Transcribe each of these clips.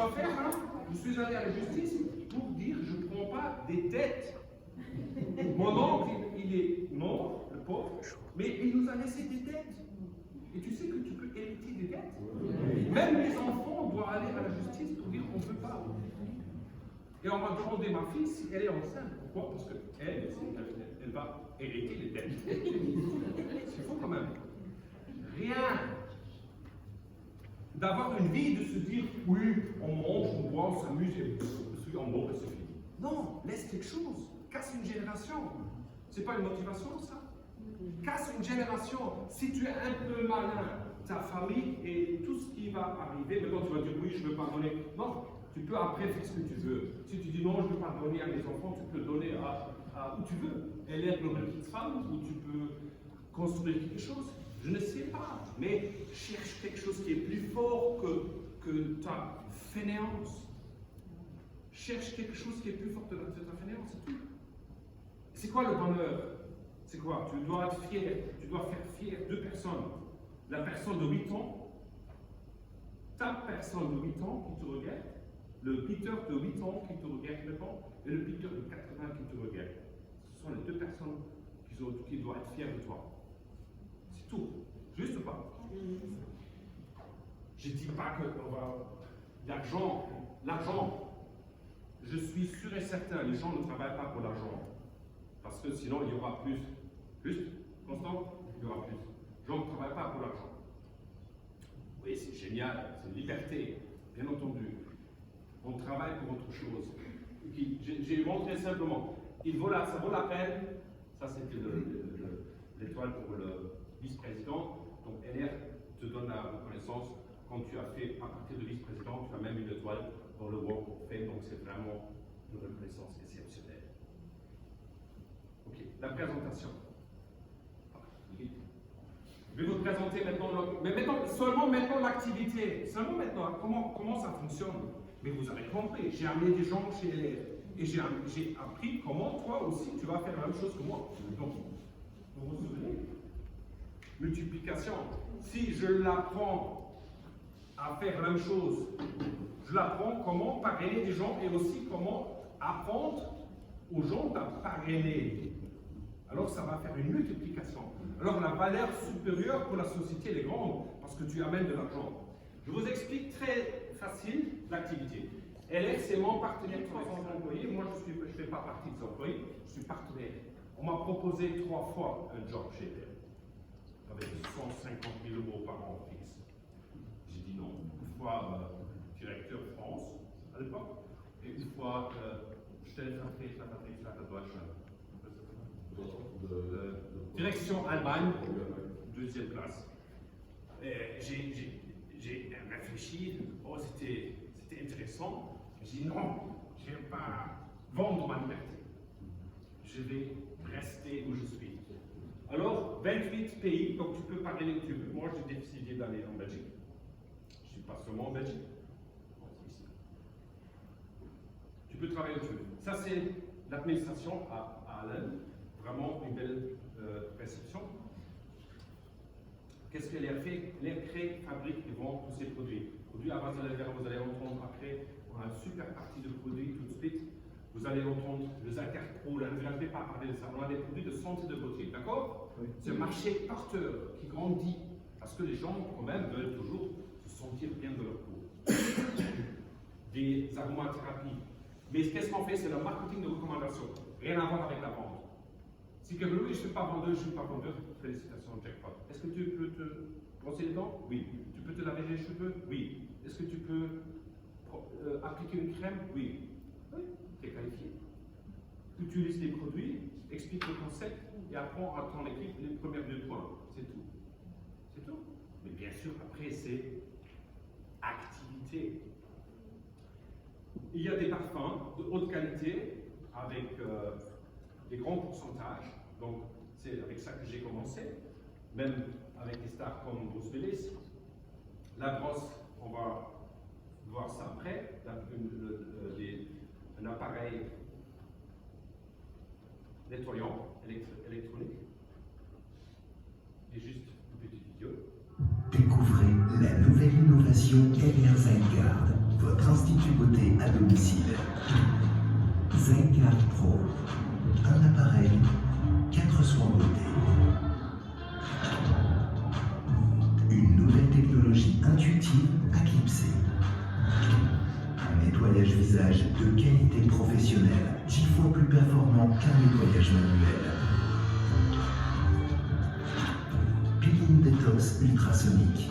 dois faire, hein, je suis allé à la justice pour dire je ne prends pas des dettes. Mon oncle, il est mort, le pauvre, mais il nous a laissé des dettes. Et tu sais que tu peux hériter des dettes. Même les enfants doivent aller à la justice pour dire qu'on ne peut pas. Et on m'a demandé ma fille si elle est enceinte. Pourquoi? Parce qu'elle, elle va hériter les dettes. C'est faux quand même. Rien. D'avoir une vie, de se dire, oui, on mange, on boit, on s'amuse, et je suis en mort et c'est fini. Non, laisse quelque chose. Casse une génération. C'est pas une motivation, ça? Casse une génération. Si tu es un peu malin, ta famille et tout ce qui va arriver, maintenant tu vas dire, oui, je veux pardonner. Non, tu peux après faire ce que tu veux. Si tu dis, non, je veux pardonner à mes enfants, tu peux donner à où tu veux. Élève une petite femme, ou tu peux construire quelque chose. Je ne sais pas, mais cherche quelque chose qui est plus fort que ta fainéance. Cherche quelque chose qui est plus fort que ta fainéance, c'est tout. C'est quoi le bonheur? C'est quoi? Tu dois être fier, tu dois faire fier deux personnes. La personne de 8 ans, ta personne de 8 ans qui te regarde, le Peter de 8 ans qui te regarde maintenant, et le Peter de 80 qui te regarde. Ce sont les deux personnes qui doivent être fiers de toi. C'est tout. Juste pas. Je ne dis pas que l'argent, je suis sûr et certain, les gens ne travaillent pas pour l'argent. Parce que sinon, il y aura plus. Juste, Constant, il y aura plus. Les gens ne travaillent pas pour l'argent. Oui, c'est génial, c'est une liberté, bien entendu. On travaille pour autre chose. J'ai montré simplement, ça vaut la peine, ça c'était l'étoile pour le vice-président, donc NR te donne la reconnaissance quand tu as fait à partir de vice-président, tu as même une étoile dans le work qu'on fait, donc c'est vraiment une reconnaissance exceptionnelle. Ok, la présentation. Je vais vous présenter maintenant, seulement maintenant l'activité, seulement maintenant comment ça fonctionne. Mais vous avez compris, j'ai amené des gens chez LR et j'ai appris comment toi aussi tu vas faire la même chose que moi. Donc, vous vous souvenez? Multiplication. Si je l'apprends à faire la même chose, je l'apprends comment parrainer des gens et aussi comment apprendre aux gens à parrainer. Alors ça va faire une multiplication. Alors la valeur supérieure pour la société elle est grande parce que tu amènes de l'argent. Je vous explique très facile l'activité. LR, c'est mon partenaire 300 employés. Moi, je ne fais pas partie des employés, je suis partenaire. On m'a proposé 3 fois un job chez LR, avec 150 000 € par an fixe. J'ai dit non. Une fois directeur France, à l'époque, et une fois Stellvertreter Deutschland. Direction Allemagne, deuxième place. J'ai réfléchi, oh, c'était intéressant. J'ai dit non, je ne vais pas vendre ma liberté. Je vais rester où je suis. Alors, 28 pays, donc tu peux parler les tu veux. Moi, j'ai décidé d'aller en Belgique. Je ne suis pas seulement en Belgique. Ici. Tu peux travailler où tu veux. Ça, c'est l'administration à Allen. Vraiment une belle réception. Qu'est-ce qu'elle a fait? Elle crée, fabrique et vend tous ces produits. Produits à base de la vous allez entendre après, on a une super partie de produits tout de suite. Vous allez entendre le Zacard Pro, là, je ne vais pas parler de ça. On a des produits de santé de beauté, d'accord? Oui. C'est un marché porteur qui grandit parce que les gens, quand même, veulent toujours se sentir bien de leur peau. Des aromathérapies. Mais qu'est-ce qu'on fait? C'est le marketing de recommandation. Rien à voir avec la vente. Si quelqu'un dit, je ne suis pas vendeur, je ne suis pas vendeur, félicitations, jackpot. Est-ce que tu peux te brosser les dents? Oui. Tu peux te laver les cheveux? Oui. Est-ce que tu peux appliquer une crème? Oui. Oui, tu es qualifié. Utilise les produits, explique le concept et apprends à ton équipe les premiers 2 points. C'est tout. C'est tout. Mais bien sûr, après, c'est activité. Il y a des parfums de haute qualité avec des grands pourcentages. Donc, c'est avec ça que j'ai commencé, même avec des stars comme Bruce Willis. La brosse, on va voir ça après, un appareil nettoyant électronique. Et juste une petite vidéo. Découvrez la nouvelle innovation LR Zygarde, votre institut nettoyage visage de qualité professionnelle, 10 fois plus performant qu'un nettoyage manuel. Peeling Detox ultrasonique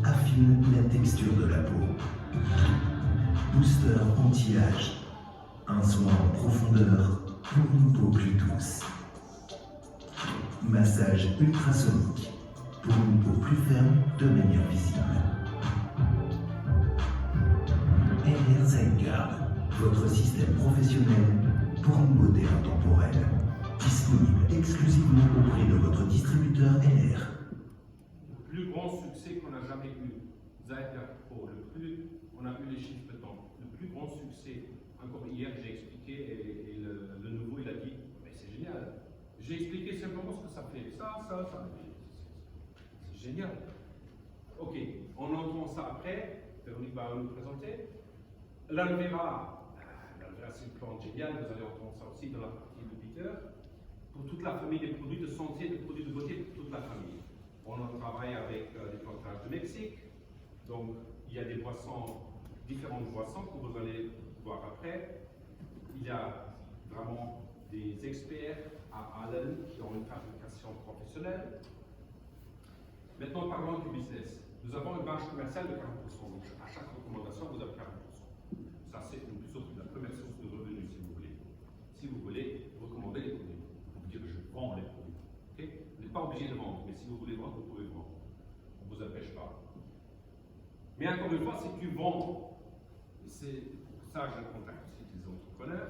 affine la texture de la peau. Booster anti-âge, un soin en profondeur pour une peau plus douce. Massage ultrasonique pour une peau plus ferme de manière visible. LR Zyguard, votre système professionnel pour une beauté intemporelle. Disponible exclusivement auprès de votre distributeur LR. Le plus grand succès qu'on a jamais eu, Zyguard Pro, on a eu les chiffres dedans. Le plus grand succès, encore hier j'ai expliqué et le nouveau il a dit, mais c'est génial. J'ai expliqué simplement ce que ça fait. Ça. C'est génial. Ok, on entend ça après. Véronique va nous présenter. L'aloe vera, c'est une plante géniale. Vous allez entendre ça aussi dans la partie de Peter. Pour toute la famille des produits de santé, des produits de beauté, pour toute la famille. On en travaille avec des plantages de Mexique. Donc, il y a des boissons, différentes boissons que vous allez voir après. Il y a vraiment des experts à Allen qui ont une fabrication professionnelle. Maintenant, parlons du business. Nous avons une marge commerciale de 40%. Donc, à chaque recommandation, vous avez 40%. Ça, c'est la première source de revenus, si vous voulez. Si vous voulez recommander les produits, vous pouvez dire je vends les produits. Okay? Vous n'êtes pas obligé de vendre, mais si vous voulez vendre, vous pouvez vendre. On ne vous empêche pas. Mais encore une fois, si tu vends, c'est pour ça que je contacte aussi des entrepreneurs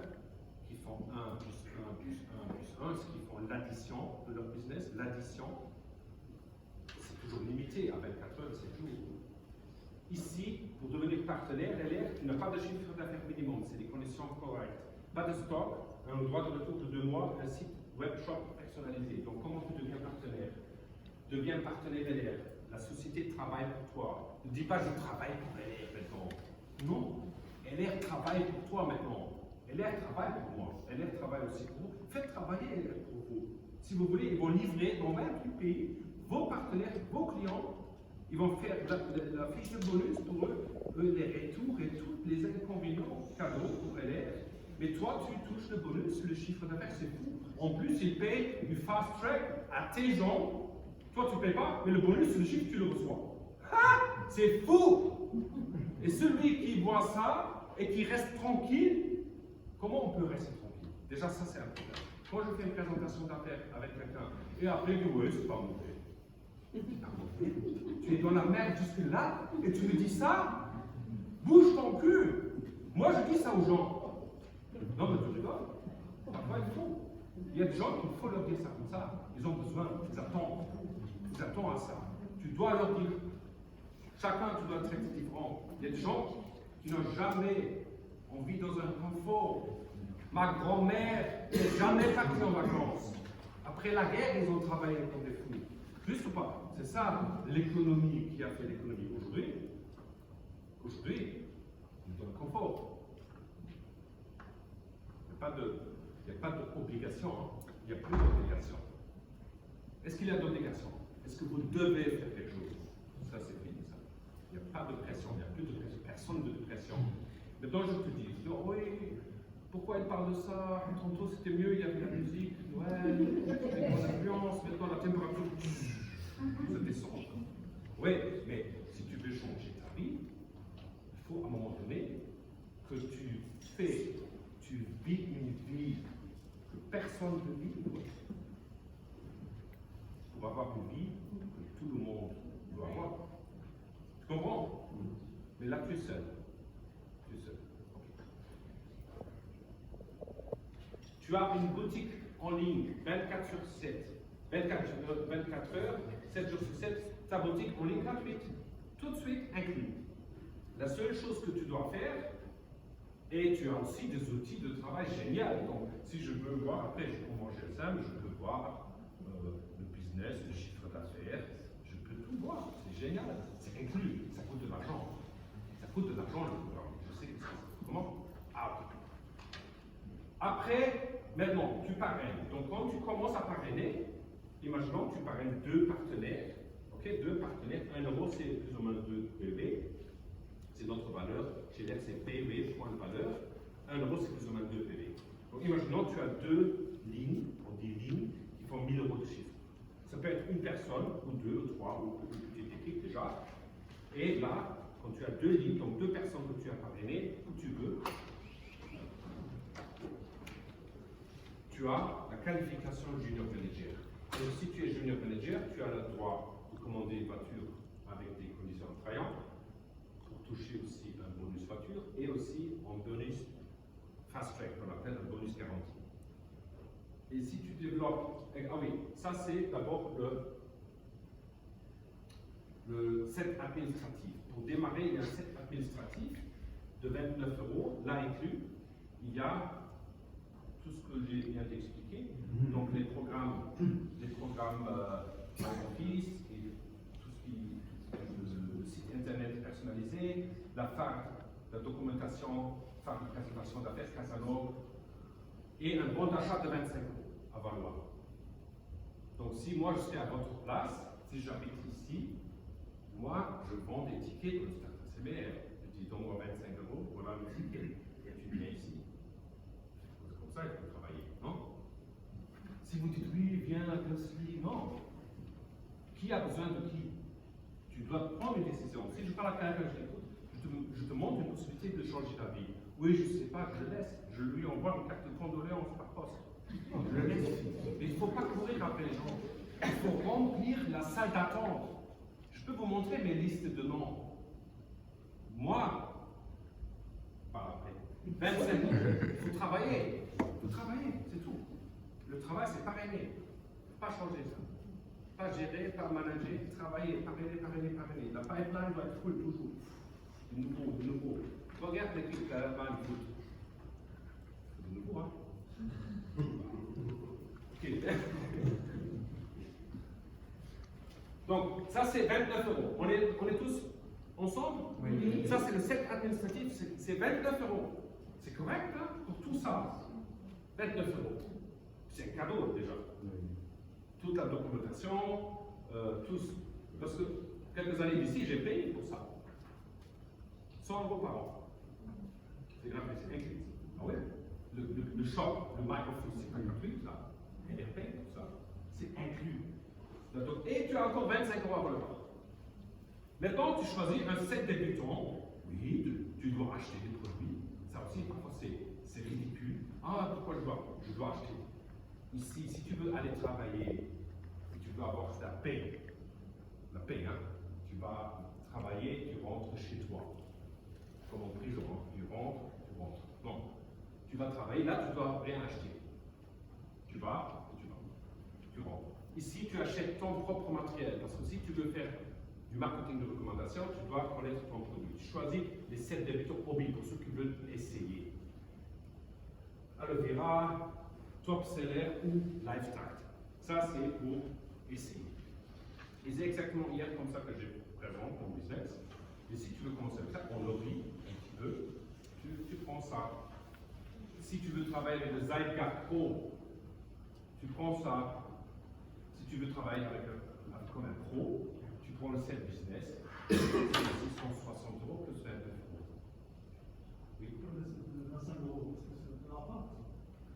qui font 1 plus 1 plus 1 plus 1, ce qui font l'addition de leur business. L'addition, c'est toujours limité à 24 heures, c'est toujours. Ici, pour devenir partenaire, LR, tu n'as pas de chiffre d'affaires minimum, c'est des conditions correctes. Pas de stock, un droit de retour de 2 mois, un site web shop personnalisé. Donc, comment tu deviens partenaire? Deviens partenaire LR. La société travaille pour toi. Ne dis pas je travaille pour LR maintenant. Non, LR travaille pour toi maintenant. LR travaille pour moi. LR travaille aussi pour vous. Faites travailler LR pour vous. Si vous voulez, ils vont livrer dans 28 pays vos partenaires, vos clients. Ils vont faire la fiche de bonus pour eux, les retours et tous les inconvénients cadeaux pour LR. Mais toi, tu touches le bonus, le chiffre d'affaires, c'est fou. En plus, ils payent du fast track à tes gens. Toi, tu ne payes pas, mais le bonus, le chiffre, tu le reçois. Ah, c'est fou! Et celui qui voit ça et qui reste tranquille, comment on peut rester tranquille? Déjà, ça, c'est un problème. Quand je fais une présentation d'affaires avec quelqu'un, et après, je dis, ouais, c'est pas mauvais. Tu es dans la merde jusque-là, et tu me dis ça? Bouge ton cul! Moi, je dis ça aux gens. Non, mais tu rigoles. Parfois, il faut. Il y a des gens qu'il faut leur dire ça comme ça. Ils ont besoin, ils attendent. Ils attendent à ça. Tu dois leur dire. Chacun, tu dois traiter différent. Il y a des gens qui n'ont jamais envie dans un confort. Ma grand-mère n'est jamais partie en vacances. Après la guerre, ils ont travaillé comme des fous. Juste ou pas? C'est ça l'économie qui a fait l'économie. Aujourd'hui, on est dans le confort. Il n'y a pas d'obligation. Il n'y a plus d'obligation. Est-ce qu'il y a d'obligation? Est-ce que vous devez faire quelque chose? Ça, c'est fini, ça. Il n'y a pas de pression, il n'y a plus de pression, personne de pression. Maintenant, je te dis, oui, pourquoi elle parle de ça? Tantôt, c'était mieux, il y avait la musique, Noël, l'ambiance, maintenant la température, ça descend. Oui, mais si tu veux changer ta vie, il faut à un moment donné que tu vis une vie que personne ne vit. Pour avoir une vie que tout le monde doit avoir. Tu comprends? Mais là, tu es seul. Tu es seul. Okay. Tu as une boutique en ligne 24 sur 7. 24 heures, 7 jours sur 7, ta boutique en ligne gratuite. Tout de suite inclus. La seule chose que tu dois faire, et tu as aussi des outils de travail géniaux. Donc, si je veux voir, après, je peux manger simple, je peux voir le business, le chiffre d'affaires, je peux tout voir. C'est génial. C'est inclus. Ça coûte de l'argent. Ça coûte de l'argent, le programme. Je sais que c'est. Comment? Ah, ok. Après, maintenant, tu parraines. Donc, quand tu commences à parrainer, imaginons que tu parraines 2 partenaires. Ok, 2 partenaires. 1 euro, c'est plus ou moins 2 bébés. c'est notre valeur. Chez l'air, c'est PV, point de valeur. 1 euro, c'est plus ou moins 2 PV. Donc imaginons que tu as 2 lignes, on dit lignes, qui font 1000 euros de chiffre. Ça peut être une personne, ou 2, ou 3, ou une petite équipe déjà. Et là, quand tu as 2 lignes, donc 2 personnes que tu as parrainées, où tu veux, tu as la qualification junior manager. Et si tu es junior manager, tu as le droit de commander une voiture avec des conditions attrayantes, pour toucher aussi un bonus voiture, et aussi un bonus fast track, qu'on appelle un bonus garanti. Et si tu développes, ah oui, ça c'est d'abord le set administratif. Pour démarrer, il y a un set administratif de 29 euros, là inclus, il y a tout ce que j'ai bien expliqué, donc les programmes Office et tout ce qui le site internet personnalisé, la documentation, phare de présentation d'affaires, catalogue, et un bon d'achat de 25 euros à valoir. Donc si moi je serais à votre place, si j'habite ici, moi je vends des tickets pour le stade CBR. Je dis donne-moi 25 euros, voilà le ticket, et tu viens ici. C'est comme ça qu'il faut travailler, non? Si vous dites oui, viens à Kelsey, non. Qui a besoin de qui? Tu dois prendre une décision. Si je parle à quelqu'un, je te montre une possibilité de changer ta vie. Oui, je ne sais pas, je laisse. Je lui envoie une carte de condoléances par poste. Je le laisse. Mais il ne faut pas courir après les gens. Il faut remplir la salle d'attente. Je peux vous montrer mes listes de noms. Moi, pas après. 25 000, il faut travailler. Il faut travailler, c'est tout. Le travail, c'est parrainer. Il ne faut pas changer ça. Pas gérer, pas manager, travailler, parrainer. La pipeline doit être full toujours. De nouveau. Regarde l'équipe de la main de foot. De nouveau, hein? Ok. Donc, ça c'est 29 euros. On est tous ensemble? Oui. Ça c'est le set administratif, c'est 29 euros. C'est correct, hein? Pour tout ça. 29 euros. C'est un cadeau déjà. Oui. Toute la documentation, parce que quelques années d'ici, j'ai payé pour ça. 100 euros par an. C'est gratuit, c'est inclus. Ah ouais? Le shop, le microphone, c'est pas gratuit, ça. Il est payé pour ça. C'est inclus. Et tu as encore 25 euros à relever. Maintenant, tu choisis un set débutant. Oui, tu dois acheter des produits. Ça aussi, parfois, c'est ridicule. Ah, pourquoi je dois acheter? Ici, si tu veux aller travailler, tu veux avoir la paix, hein, tu vas travailler, tu rentres chez toi. Comme en prison, tu rentres. Non, tu vas travailler, là tu dois rien acheter. Tu rentres. Ici, tu achètes ton propre matériel, parce que si tu veux faire du marketing de recommandation, tu dois connaître ton produit. Tu choisis les 7 débutants hobby pour ceux qui veulent essayer. Aloe vera, top seller ou lifestyle. Ça, c'est pour essayer. Et c'est exactement hier comme ça que je présente mon business. Et si tu veux commencer avec ça, on lobby un petit peu, tu prends ça. Si tu veux travailler avec le Zygar Pro, tu prends ça. Si tu veux travailler comme un pro, tu prends le set business, c'est 660 euros plus 29 euros. Oui. 25 euros, est-ce que ça ne pas?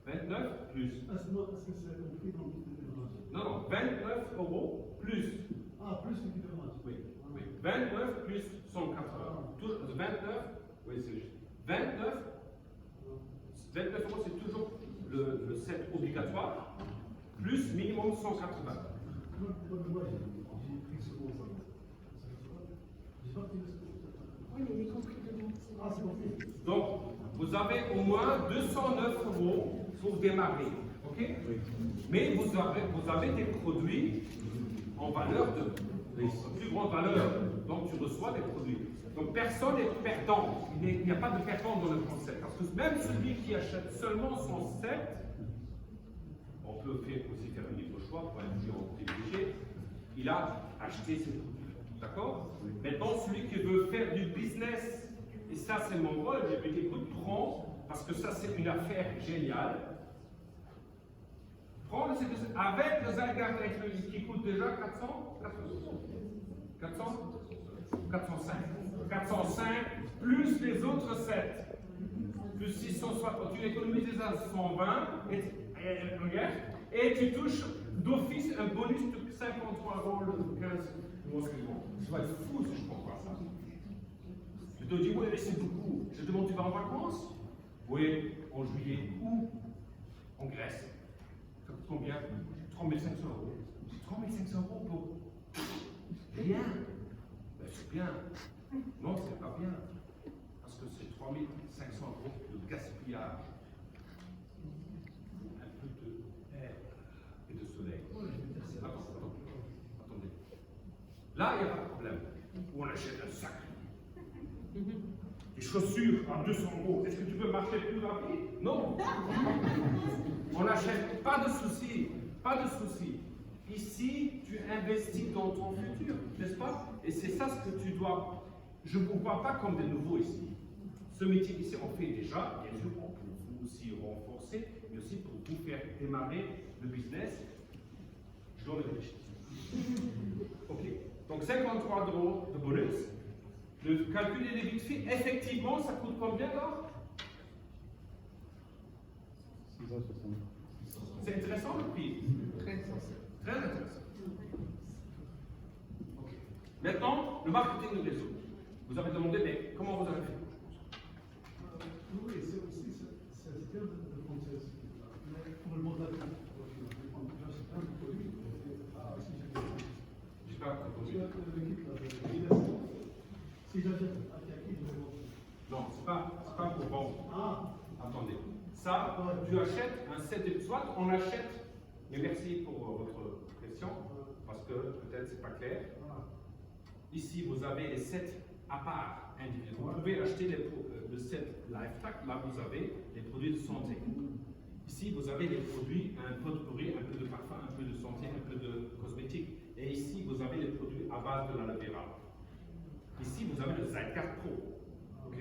29 plus. Est-ce que c'est compris dans toute différence? Non, 29 euros plus. Ah, plus que différence. Oui. 29 plus 180. 29, oui, c'est juste. 29 euros, c'est toujours le set obligatoire, plus minimum 180. Moi, j'ai pris ce mot. J'ai pas pris ce mot. Oui, mais il est compris dedans. Ah, c'est compris. Donc, vous avez au moins 209 euros pour démarrer. Ok? Oui. Mais vous avez des produits en valeur de plus grande valeur. Donc, tu reçois des produits. Donc, personne n'est perdant. Il n'y a pas de perdant dans le concept. Parce que même celui qui achète seulement son set, on peut aussi faire un libre choix pour un client privilégié, il a acheté ses produits. D'accord? Maintenant, celui qui veut faire du business, et ça c'est mon rôle, j'ai dit écoute, prends, parce que ça c'est une affaire géniale. Prends le CDC avec le Zygar qui coûte déjà 405 plus plus les autres 7. Plus 660, tu économises à 120, et tu touches d'office un bonus de 53 € le 15 mois suivants. Ça va être fou si je comprends ça. Je te dis, oui, mais c'est beaucoup. Je te demande, tu vas en vacances? Oui, en juillet. Où? En Grèce. Ça coûte combien? 3 500 €. 3 500 € pour rien. Ben, c'est bien. Non, c'est pas bien. Parce que c'est 3 500 € de gaspillage. Un peu d'air et de soleil. Attendez. Là, il n'y a pas de problème. Où on achète un sac. Des chaussures à 200 €. Est-ce que tu peux marcher plus rapide? Non. On n'achète, pas de souci. Pas de souci. Ici, tu investis dans ton futur, n'est-ce pas? Et c'est ça ce que tu dois. Je ne vous vois pas comme des nouveaux ici. Ce métier ici, on fait déjà, bien sûr, pour vous aussi renforcer, mais aussi pour vous faire démarrer le business. Je dois réfléchir. Ok. Donc 53 € de bonus. Le calcul des débits de fee, effectivement, ça coûte combien alors? 660. C'est intéressant le prix. Très intéressant. Ok. Maintenant, le marketing de réseau. Vous avez demandé, mais comment vous avez fait? Oui, c'est aussi c'est un système de process. Mais pour le montage, j'achète un produit. Je sais pas entendu. Si j'achète à qui je vais vendre? Non, c'est pas pour vendre. Ah, Attendez. Ça, tu achètes un set de. Soit on achète, mais merci pour votre question, parce que peut-être c'est pas clair. Ici, vous avez les sets à part individuels. Vous pouvez acheter le set LifeTac, là vous avez les produits de santé. Ici, vous avez les produits, un peu de pourri, un peu de parfum, un peu de santé, un peu de cosmétique. Et ici, vous avez les produits à base de l'aloe vera. Ici, vous avez le Zycard Pro. Ok?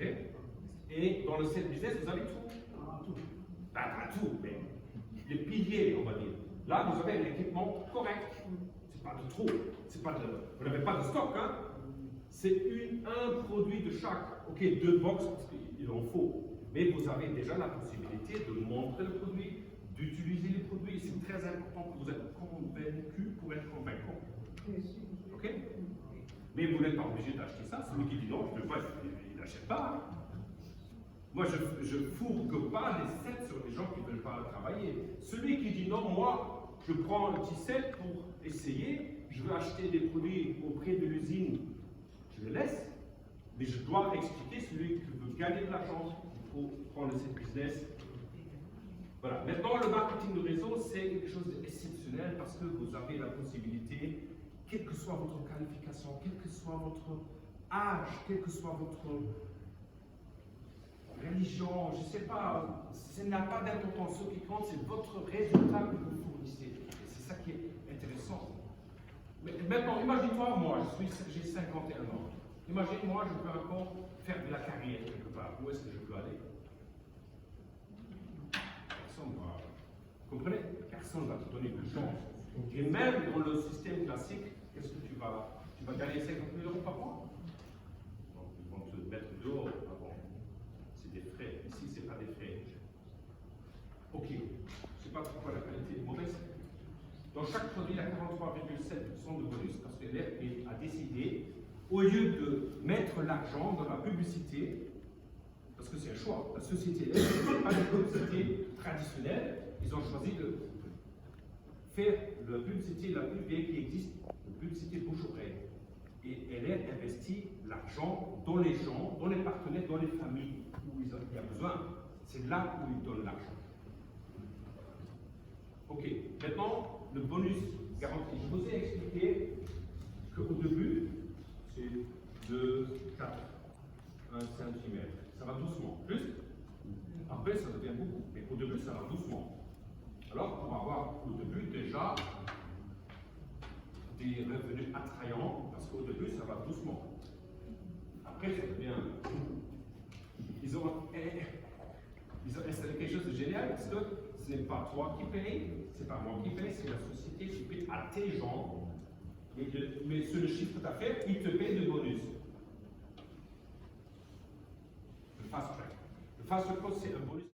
Et dans le set business, vous avez tout. Pas tout, mais les piliers, on va dire. Là, vous avez un équipement correct. C'est pas de trop. Vous n'avez pas de stock, hein? C'est un produit de chaque. Ok, 2 box parce qu'il en faut. Mais vous avez déjà la possibilité de montrer le produit, d'utiliser les produits. C'est très important que vous êtes convaincu pour être convaincant. Ok? Mais vous n'êtes pas obligé d'acheter ça. Celui qui dit non, je ne veux pas, il n'achète pas. Moi, je ne fourgue pas les sets sur les gens qui ne veulent pas travailler. Celui qui dit non, moi, je prends un petit set pour essayer, je veux acheter des produits auprès de l'usine, je le laisse, mais je dois expliquer celui qui veut gagner de l'argent pour prendre le set business. Voilà. Maintenant, le marketing de réseau, c'est quelque chose d'exceptionnel parce que vous avez la possibilité, quelle que soit votre qualification, quel que soit votre âge, quel que soit votre religion, je ne sais pas, ça n'a pas d'importance. Ce qui compte, c'est votre résultat que vous fournissez. C'est ça qui est intéressant. Mais maintenant, imagine-toi, moi, j'ai 51 ans. Imagine-moi, je peux encore faire de la carrière quelque part. Où est-ce que je peux aller? Personne ne va. Vous comprenez? Personne ne va te donner de chance. Et même dans le système classique, qu'est-ce que tu vas gagner 50 000 € par mois? Donc, ils vont te mettre dehors. Des frais. Ici, ce n'est pas des frais. Ok. Je ne sais pas pourquoi la qualité est mauvaise. Dans chaque produit, il y a 43,7% de bonus parce qu'elle a décidé, au lieu de mettre l'argent dans la publicité, parce que c'est un choix, la société n'est pas une publicité traditionnelle, ils ont choisi de faire la publicité la plus vieille qui existe, la publicité bouche-oreille. Et elle a investi l'argent dans les gens, dans les partenaires, dans les familles où il y a besoin. C'est là où ils donnent l'argent. Ok, maintenant, le bonus garanti. Je vous ai expliqué qu'au début, c'est de 4, 1 cm. Ça va doucement. Juste. Après, ça devient beaucoup. Mais au début, ça va doucement. Alors, pour avoir au début déjà des revenus attrayants, parce qu'au début, ça va doucement. Après, ça devient. Ils ont installé quelque chose de génial, parce que ce n'est pas toi qui paye, c'est pas moi qui paye, c'est la société qui paye à tes gens. Mais sur le chiffre d'affaires, ils te payent de bonus. fast track. Le fast track, c'est un bonus.